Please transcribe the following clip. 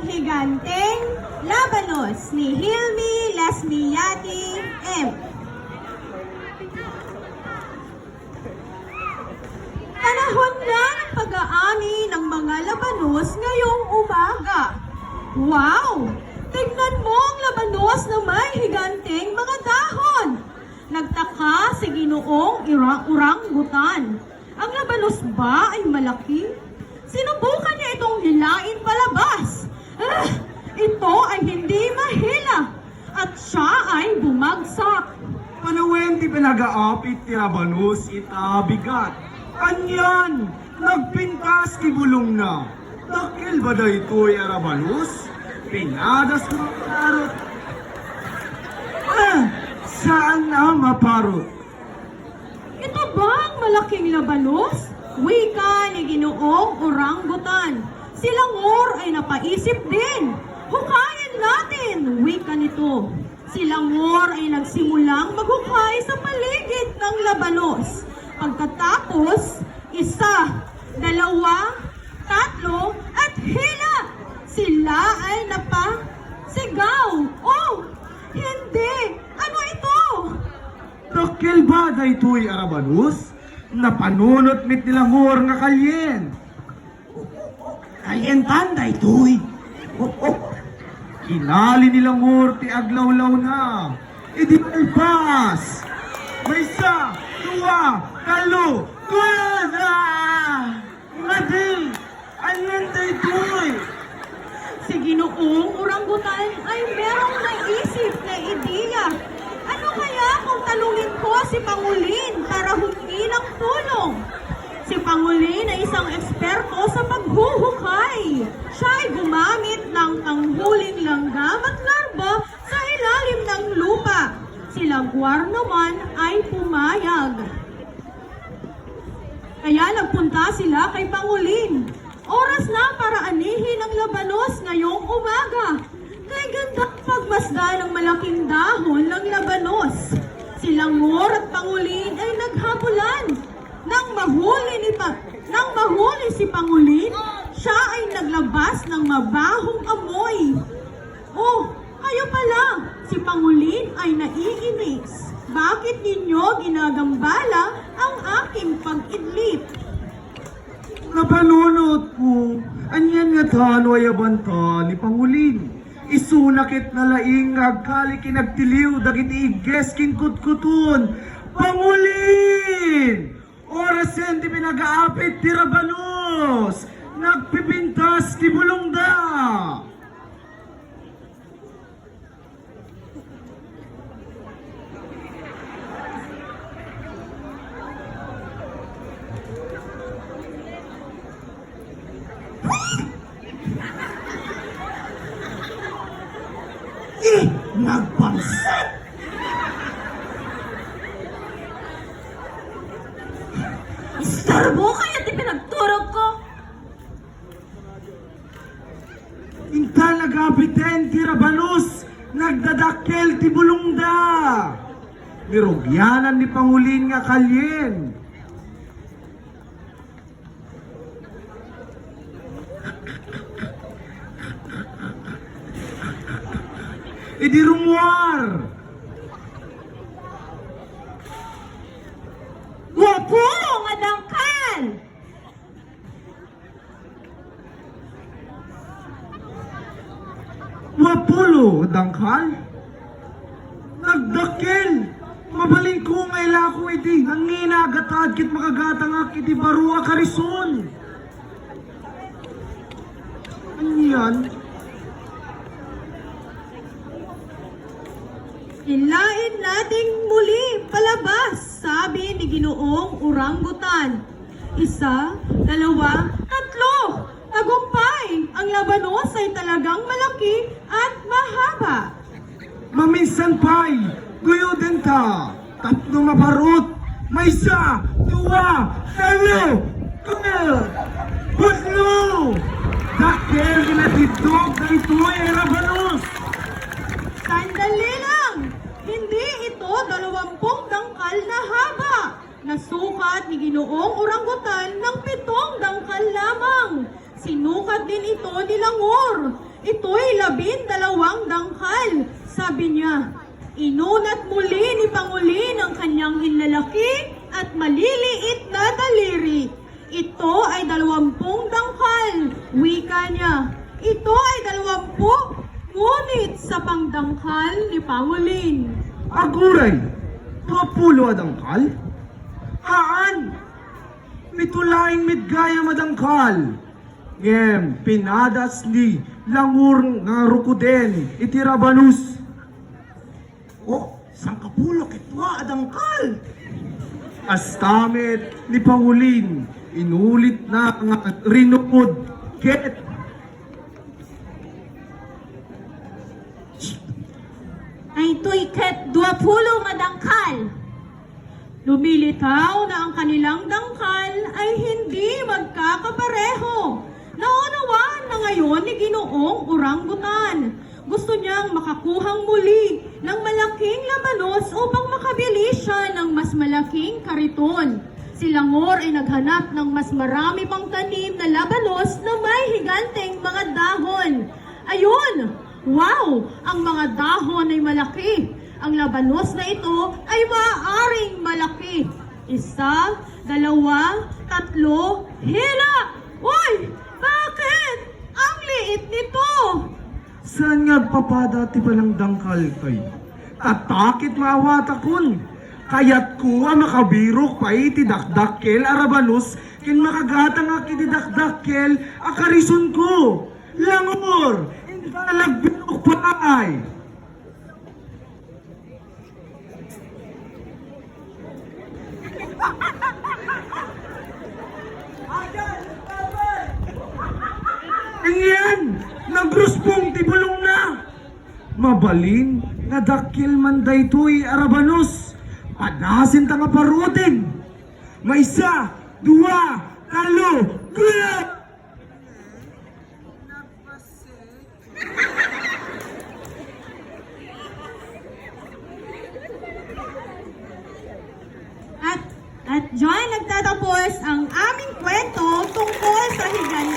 Higanteng Labanos ni Hilmy Lasmiati M. Panahon na ng pag-aani ng mga labanos ngayong umaga. Wow! Tignan mo ang labanos na may higanteng mga dahon. Nagtaka si Ginoong Orangutan. Ang labanos ba ay malaki? Sinubukan niya itong hilain palabas. Ito ay hindi mahila at siya ay bumagsak. Panawen ti pinag-aapit ti Rabanus itabigat. Anyan, nagpintas ti bulong na. Dakil ba da ito'y Rabanus? Pinadas ko ang parot. Saan na maparot? Ito ba ang malaking labanos? Wika ni Ginoong Orangutan. Si Langor ay napaisip din. Hukayin natin, wika nito. Si Langor ay nagsimulang maghukay sa paligid ng labanos. Pagkatapos, 1, 2, 3, at hila! Sila ay napasigaw. Oh, hindi! Ano ito? Dakil ba da ito'y Rabanus? Napanunot mit nila ngor nga kalyen. Kalyentan da ito'y. Kinali nila ngor ti aglawlaw na. Idi malpas. May 1, 2, 3, kuya! Madi! Anyan da ito'y? Si Ginoong Orangutan ay merong naisip na ideya. Ano kaya kung talungin ko si Pangulin para humingi ng tulong? Si Pangulin ay isang eksperto sa paghuhukay. Siya ay gumamit ng panghuling langgam at larba sa ilalim ng lupa. Si Laguar naman ay pumayag. Kaya nagpunta sila kay Pangulin. Oras na para anihin ang labanos ngayong umaga. Kay gandang pagmasdan ng malaking dahon ng labanos. Si Langor at Pangulin ay naghabulan. Nang mahuli si Pangulin, siya ay naglabas ng mabahong amoy. Oh, kayo pala, si Pangulin ay naiinis. Bakit ninyo ginagambala ang aking pag-idlip? Napanunot ko, anyan nga tano ay abanta ni Pangulin. Isunakit na laing agkali kinagtiliw dagiti iges kinkutkuton. Pangulin! Orasen ti pinag-aapit ti Rabanos! Nagpipintas ti bulongda! Nagpansit! Istorbo kaya ti pinagturog ko? Inta nagabiten ti Rabanus, nagdadakkel ti bulongda. Nirugyanan ni Pangulin nga kalyen. Idi rumuar. Wapo nga dangkan! Wapulo, dangkal. Nagdakkel. Mabaling ko ngay lako iti. Nangina gatad kit makagatangak iti barua karison. Anyan? Ilain nating muli palabas, sabi ni Ginoong Orangutan. 1, 2, 3. Tagumpay! Ang labanos ay talagang malaki at mahaba. Maminsan pa'y guyodin ta. 3 maparot. May 1, 2, 3. Puslo! Dakkel ginatidog na ito ay Rabanos. Sandali lang! Hindi ito 20 dangkal na haba. Nasukat ni Ginoong Orangutan ng 7 dangkal lamang. Sinukat din ito ni Langor. Ito'y 12 dangkal. Sabi niya, inunat muli ni Pangulin ang kanyang hinlalaki at maliliit na daliri. Ito ay 20 dangkal. Wika niya, ito ay 20. Ngunit sa pangdangkal ni Pangulin. Aguray, 20 adangkal? Haan? Mitulaing mitgaya madangkal. Ngem, pinadas ni Langur nga rukuden itirabanus. O, sangkapulok itwa adangkal. Astamit ni Pangulin, inulit na nga rinukod ket. Ay ito'y ket 20 madangkal. Lumilitaw na ang kanilang dangkal ay hindi magkakapareho. Naunawaan na ngayon ni Ginoong Orangutan. Gusto niyang makakuhang muli ng malaking labanos upang makabili siya ng mas malaking kariton. Si Langor ay naghanap ng mas marami pang tanim na labanos na may higanteng mga dahon. Ayun! Wow! Ang mga dahon ay malaki. Ang labanos na ito ay maaaring malaki. 1, 2, 3, hila! Uy! Bakit? Ang liit nito! Saan nga papada ti palang dangkal kay? Tatakit maawatakon. Kayat ko ang makabirok pa iti dakdakkel arabanus kin makagatang aki ti dakdakkel akarison ko. Langor! Hindi ka nagbirok pa ay! Ingyan! Nagruspong tibulong na! Mabalin nga dakil man daytoy arabanus. Padasin ta nga parutin. Maysa, 2, 3, kuya! At dyan nagtatapos ang aming kwento tungkol sa higante.